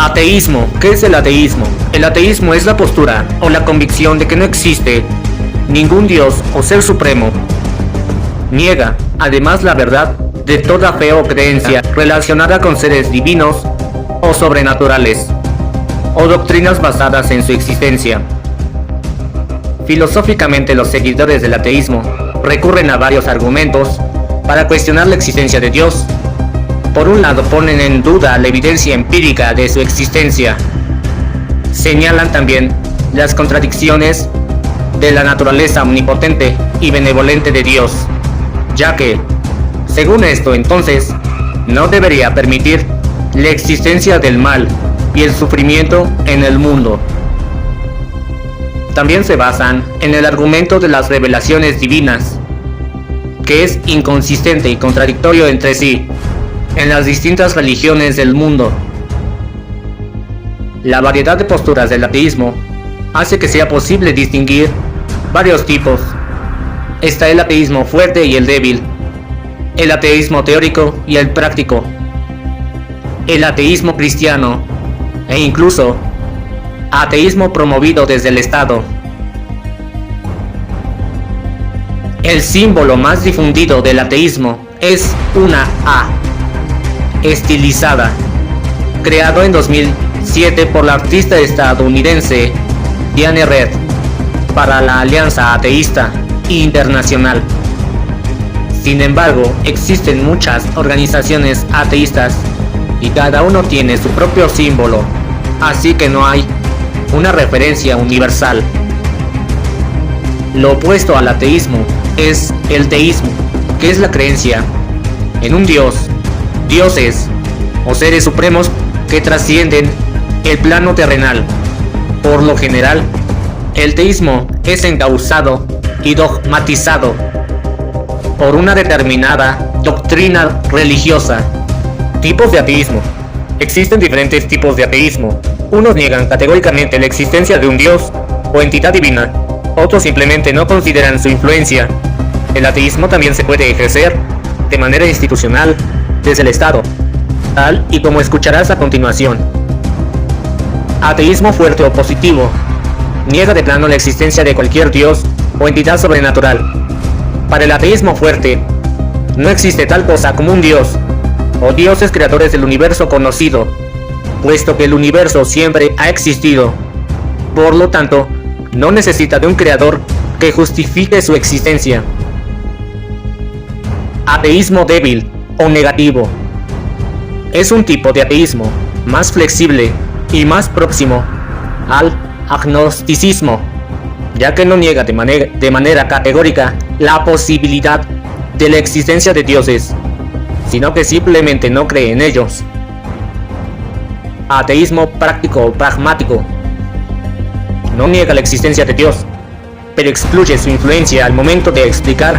Ateísmo. ¿Qué es el ateísmo? El ateísmo es la postura o la convicción de que no existe ningún Dios o ser supremo. Niega, además, la verdad de toda fe o creencia relacionada con seres divinos o sobrenaturales, o doctrinas basadas en su existencia. Filosóficamente, los seguidores del ateísmo recurren a varios argumentos para cuestionar la existencia de Dios. Por un lado, ponen en duda la evidencia empírica de su existencia. Señalan también las contradicciones de la naturaleza omnipotente y benevolente de Dios, ya que, según esto, entonces, no debería permitir la existencia del mal y el sufrimiento en el mundo. También se basan en el argumento de las revelaciones divinas, que es inconsistente y contradictorio entre sí en las distintas religiones del mundo. La variedad de posturas del ateísmo hace que sea posible distinguir varios tipos. Está el ateísmo fuerte y el débil, el ateísmo teórico y el práctico, el ateísmo cristiano e incluso ateísmo promovido desde el Estado. El símbolo más difundido del ateísmo es una A estilizada, creado en 2007 por la artista estadounidense Diane Reed para la Alianza Ateísta Internacional. Sin embargo, existen muchas organizaciones ateístas y cada uno tiene su propio símbolo, así que no hay una referencia universal. Lo opuesto al ateísmo es el teísmo, que es la creencia en un Dios, dioses o seres supremos que trascienden el plano terrenal. Por lo general, el teísmo es encauzado y dogmatizado por una determinada doctrina religiosa. Tipos de ateísmo. Existen diferentes tipos de ateísmo. Unos niegan categóricamente la existencia de un Dios o entidad divina. Otros simplemente no consideran su influencia. El ateísmo también se puede ejercer de manera institucional desde el Estado, tal y como escucharás a continuación. Ateísmo fuerte o positivo. Niega de plano la existencia de cualquier Dios o entidad sobrenatural. Para el ateísmo fuerte, no existe tal cosa como un Dios o dioses creadores del universo conocido, puesto que el universo siempre ha existido. Por lo tanto, no necesita de un creador que justifique su existencia. Ateísmo débil o negativo. Es un tipo de ateísmo más flexible y más próximo al agnosticismo, ya que no niega de manera categórica la posibilidad de la existencia de dioses, sino que simplemente no cree en ellos. Ateísmo práctico o pragmático. No niega la existencia de Dios, pero excluye su influencia al momento de explicar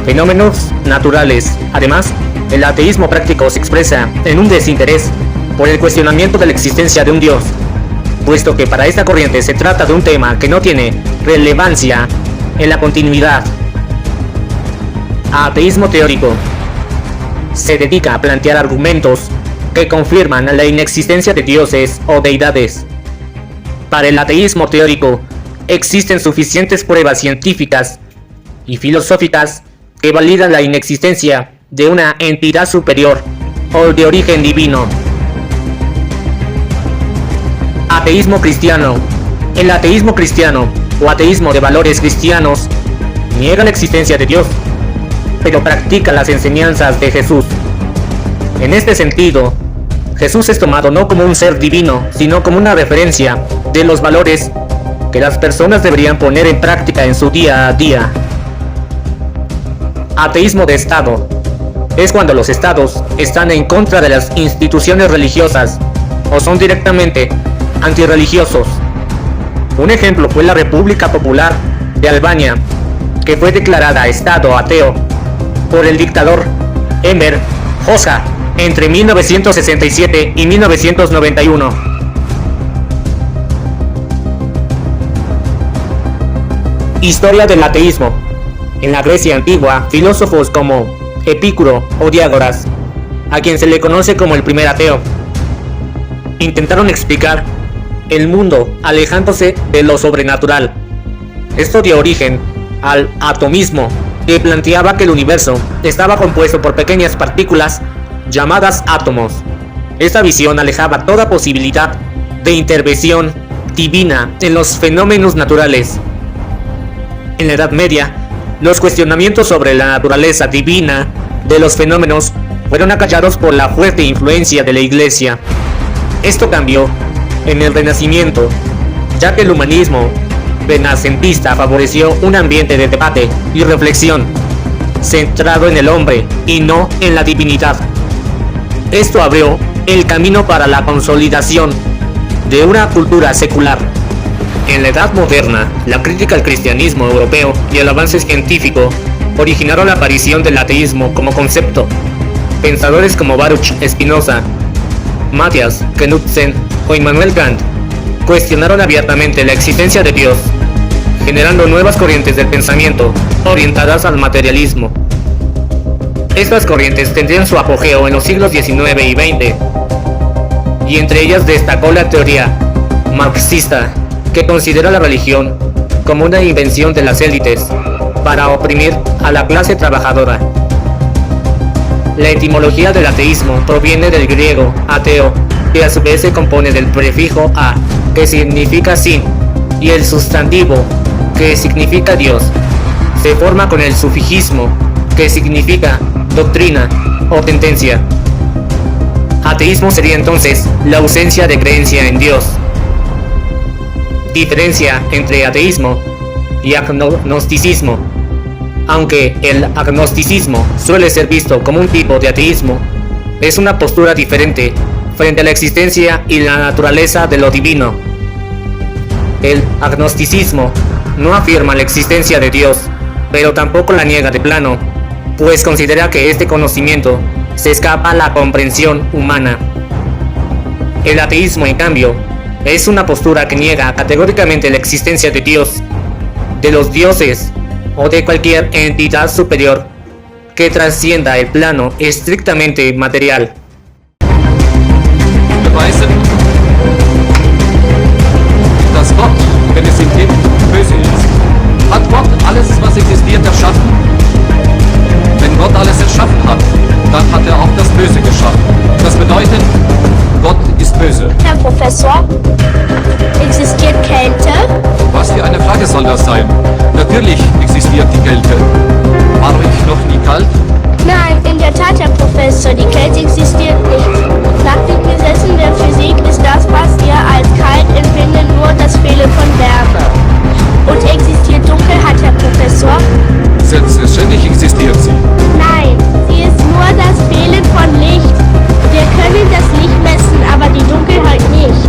fenómenos naturales. Además, el ateísmo práctico se expresa en un desinterés por el cuestionamiento de la existencia de un Dios, puesto que para esta corriente se trata de un tema que no tiene relevancia en la continuidad. Ateísmo teórico. Se dedica a plantear argumentos que confirman la inexistencia de dioses o deidades. Para el ateísmo teórico, existen suficientes pruebas científicas y filosóficas que validan la inexistencia de una entidad superior o de origen divino. Ateísmo cristiano. El ateísmo cristiano o ateísmo de valores cristianos niega la existencia de Dios, pero practica las enseñanzas de Jesús. En este sentido, Jesús es tomado no como un ser divino, sino como una referencia de los valores que las personas deberían poner en práctica en su día a día. Ateísmo de Estado. Es cuando los estados están en contra de las instituciones religiosas o son directamente antirreligiosos. Un ejemplo fue la República Popular de Albania, que fue declarada estado ateo por el dictador Enver Hoxha entre 1967 y 1991. Historia del ateísmo. En la Grecia antigua, filósofos como Epicuro o Diágoras, a quien se le conoce como el primer ateo, intentaron explicar el mundo alejándose de lo sobrenatural. Esto dio origen al atomismo, que planteaba que el universo estaba compuesto por pequeñas partículas llamadas átomos. Esta visión alejaba toda posibilidad de intervención divina en los fenómenos naturales. En la Edad Media, los cuestionamientos sobre la naturaleza divina de los fenómenos fueron acallados por la fuerte influencia de la Iglesia. Esto cambió en el Renacimiento, ya que el humanismo renacentista favoreció un ambiente de debate y reflexión centrado en el hombre y no en la divinidad. Esto abrió el camino para la consolidación de una cultura secular. En la Edad Moderna, la crítica al cristianismo europeo y el avance científico originaron la aparición del ateísmo como concepto. Pensadores como Baruch Spinoza, Matthias Knudsen o Immanuel Kant cuestionaron abiertamente la existencia de Dios, generando nuevas corrientes del pensamiento orientadas al materialismo. Estas corrientes tendrían su apogeo en los siglos XIX y XX, y entre ellas destacó la teoría marxista, que considera la religión como una invención de las élites para oprimir a la clase trabajadora. La etimología del ateísmo proviene del griego ateo, que a su vez se compone del prefijo a, que significa sin, y el sustantivo, que significa Dios. Se forma con el sufijismo, que significa doctrina o tendencia. Ateísmo sería entonces la ausencia de creencia en Dios. Diferencia entre ateísmo y agnosticismo. Aunque el agnosticismo suele ser visto como un tipo de ateísmo, es una postura diferente frente a la existencia y la naturaleza de lo divino. El agnosticismo no afirma la existencia de Dios, pero tampoco la niega de plano, pues considera que este conocimiento se escapa a la comprensión humana. El ateísmo, en cambio, es una postura que niega categóricamente la existencia de Dios, de los dioses o de cualquier entidad superior que trascienda el plano estrictamente material. Beweisen, dass Gott, wenn es ihm geht, böse ist. Hat Gott alles, was existiert, erschaffen? Wenn Gott alles erschaffen hat, dann hat er auch das Böse geschaffen. Das bedeutet, Gott ist böse. Herr Professor, existiert Kälte? Was für eine Frage soll das sein? Natürlich existiert die Kälte. War euch noch nie kalt? Nein, in der Tat, Herr Professor, die Kälte existiert nicht. Nach den Gesetzen der Physik ist das, was wir als kalt empfinden, nur das Fehlen von Wärme. Und existiert Dunkelheit, Herr Professor? Selbstverständlich existiert sie. Nein, sie ist nur das Fehlen von Licht. Wir können das Licht messen, aber die Dunkelheit nicht.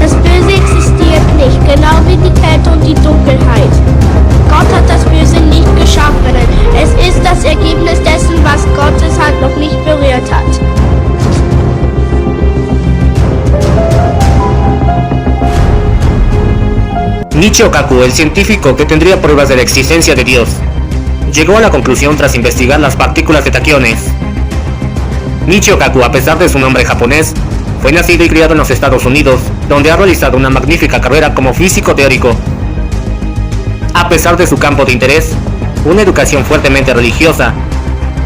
Das Böse existiert nicht, genau wie die Kälte und die Dunkelheit. Gott hat das Böse nicht geschaffen. Es ist das Ergebnis dessen, was Gottes Hand noch nicht berührt hat. Michio Kaku, el científico que tendría pruebas de la existencia de Dios, llegó a la conclusión tras investigar las partículas de taquiones. Michio Kaku, a pesar de su nombre japonés, fue nacido y criado en los Estados Unidos, donde ha realizado una magnífica carrera como físico teórico. A pesar de su campo de interés, una educación fuertemente religiosa,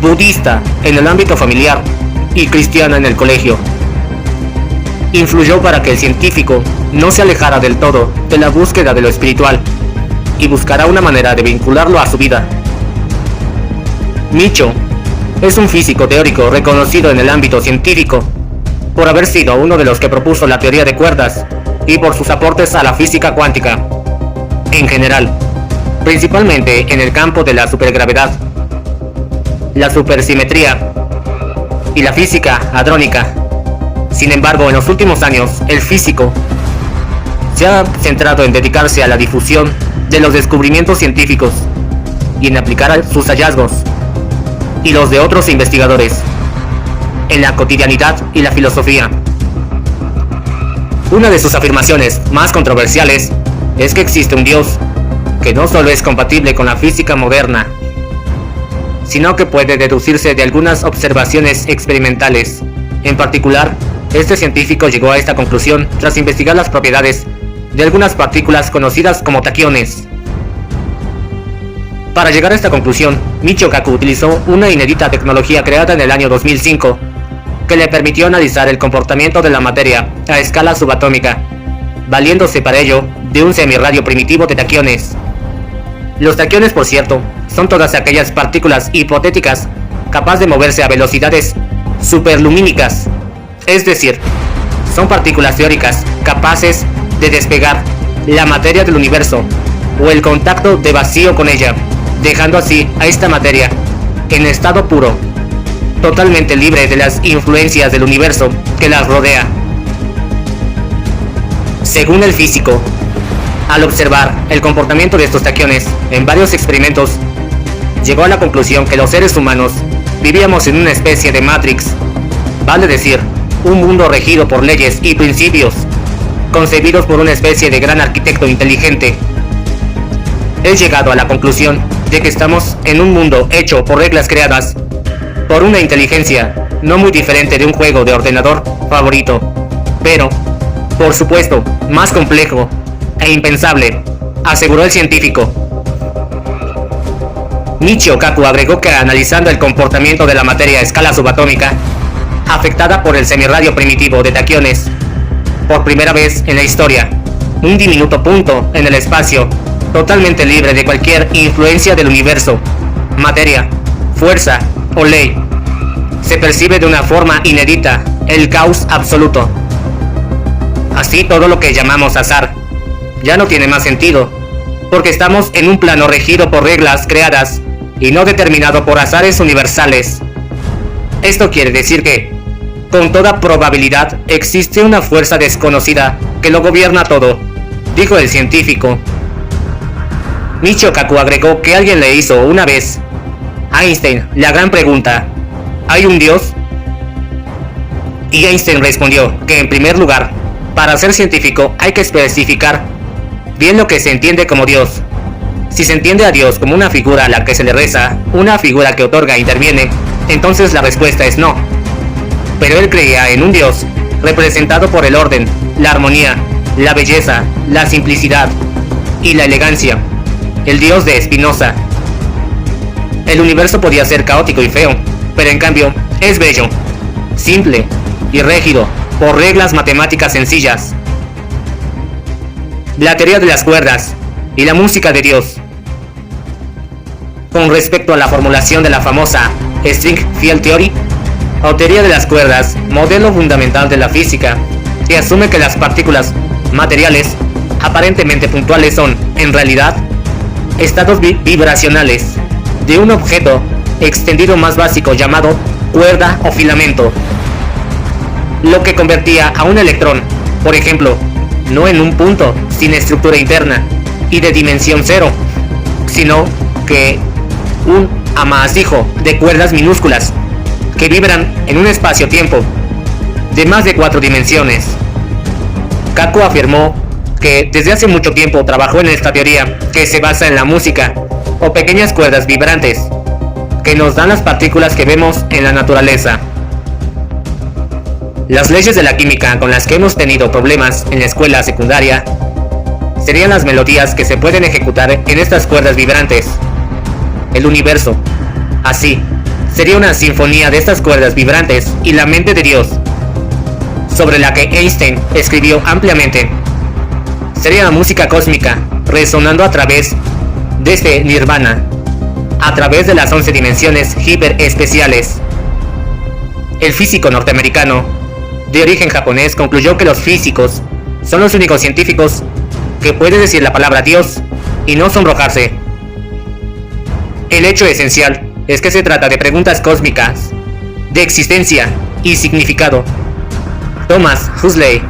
budista en el ámbito familiar y cristiana en el colegio, influyó para que el científico no se alejara del todo de la búsqueda de lo espiritual y buscará una manera de vincularlo a su vida. Michio es un físico teórico reconocido en el ámbito científico por haber sido uno de los que propuso la teoría de cuerdas y por sus aportes a la física cuántica en general, principalmente en el campo de la supergravedad, la supersimetría y la física hadrónica. Sin embargo, en los últimos años, el físico se ha centrado en dedicarse a la difusión de los descubrimientos científicos y en aplicar sus hallazgos y los de otros investigadores en la cotidianidad y la filosofía. Una de sus afirmaciones más controversiales es que existe un Dios que no solo es compatible con la física moderna, sino que puede deducirse de algunas observaciones experimentales, en particular Este científico llegó a esta conclusión tras investigar las propiedades de algunas partículas conocidas como taquiones. Para llegar a esta conclusión, Michio Kaku utilizó una inédita tecnología creada en el año 2005 que le permitió analizar el comportamiento de la materia a escala subatómica, valiéndose para ello de un semirradio primitivo de taquiones. Los taquiones, por cierto, son todas aquellas partículas hipotéticas capaces de moverse a velocidades superlumínicas, es decir, son partículas teóricas capaces de despegar la materia del universo o el contacto de vacío con ella, dejando así a esta materia en estado puro, totalmente libre de las influencias del universo que las rodea. Según el físico, al observar el comportamiento de estos taquiones en varios experimentos, llegó a la conclusión que los seres humanos vivíamos en una especie de Matrix, vale decir, un mundo regido por leyes y principios, concebidos por una especie de gran arquitecto inteligente. He llegado a la conclusión de que estamos en un mundo hecho por reglas creadas por una inteligencia no muy diferente de un juego de ordenador favorito, pero, por supuesto, más complejo e impensable, aseguró el científico. Michio Kaku agregó que analizando el comportamiento de la materia a escala subatómica, afectada por el semirradio primitivo de taquiones, por primera vez en la historia, un diminuto punto en el espacio, totalmente libre de cualquier influencia del universo, materia, fuerza o ley, se percibe de una forma inédita el caos absoluto. Así todo lo que llamamos azar ya no tiene más sentido, porque estamos en un plano regido por reglas creadas y no determinado por azares universales. Esto quiere decir que, con toda probabilidad, existe una fuerza desconocida que lo gobierna todo, dijo el científico. Michio Kaku agregó que alguien le hizo una vez a Einstein la gran pregunta: ¿hay un Dios? Y Einstein respondió que, en primer lugar, para ser científico hay que especificar bien lo que se entiende como Dios. Si se entiende a Dios como una figura a la que se le reza, una figura que otorga e interviene, entonces la respuesta es no. Pero él creía en un Dios representado por el orden, la armonía, la belleza, la simplicidad y la elegancia, el Dios de Spinoza. El universo podía ser caótico y feo, pero en cambio es bello, simple y rígido por reglas matemáticas sencillas. La teoría de las cuerdas y la música de Dios. Con respecto a la formulación de la famosa String Field Theory, o teoría de las cuerdas, modelo fundamental de la física, que asume que las partículas materiales aparentemente puntuales son, en realidad, estados vibracionales de un objeto extendido más básico llamado cuerda o filamento, lo que convertía a un electrón, por ejemplo, no en un punto sin estructura interna y de dimensión cero, sino que un amasijo de cuerdas minúsculas que vibran en un espacio-tiempo de más de 4 dimensiones. Kaku afirmó que desde hace mucho tiempo trabajó en esta teoría, que se basa en la música o pequeñas cuerdas vibrantes que nos dan las partículas que vemos en la naturaleza. Las leyes de la química con las que hemos tenido problemas en la escuela secundaria serían las melodías que se pueden ejecutar en estas cuerdas vibrantes. El universo, así, sería una sinfonía de estas cuerdas vibrantes y la mente de Dios, sobre la que Einstein escribió ampliamente. Sería la música cósmica resonando a través de este nirvana, a través de las 11 dimensiones hiperespeciales. El físico norteamericano de origen japonés concluyó que los físicos son los únicos científicos que pueden decir la palabra Dios y no sonrojarse. El hecho esencial es que se trata de preguntas cósmicas, de existencia y significado. Thomas Huxley,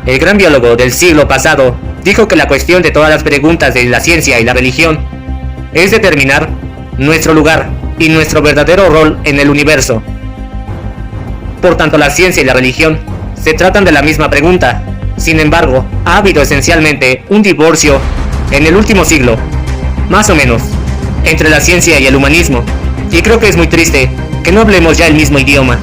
el gran biólogo del siglo pasado, dijo que la cuestión de todas las preguntas de la ciencia y la religión es determinar nuestro lugar y nuestro verdadero rol en el universo. Por tanto, la ciencia y la religión se tratan de la misma pregunta. Sin embargo, ha habido esencialmente un divorcio en el último siglo, más o menos, entre la ciencia y el humanismo, y creo que es muy triste que no hablemos ya el mismo idioma.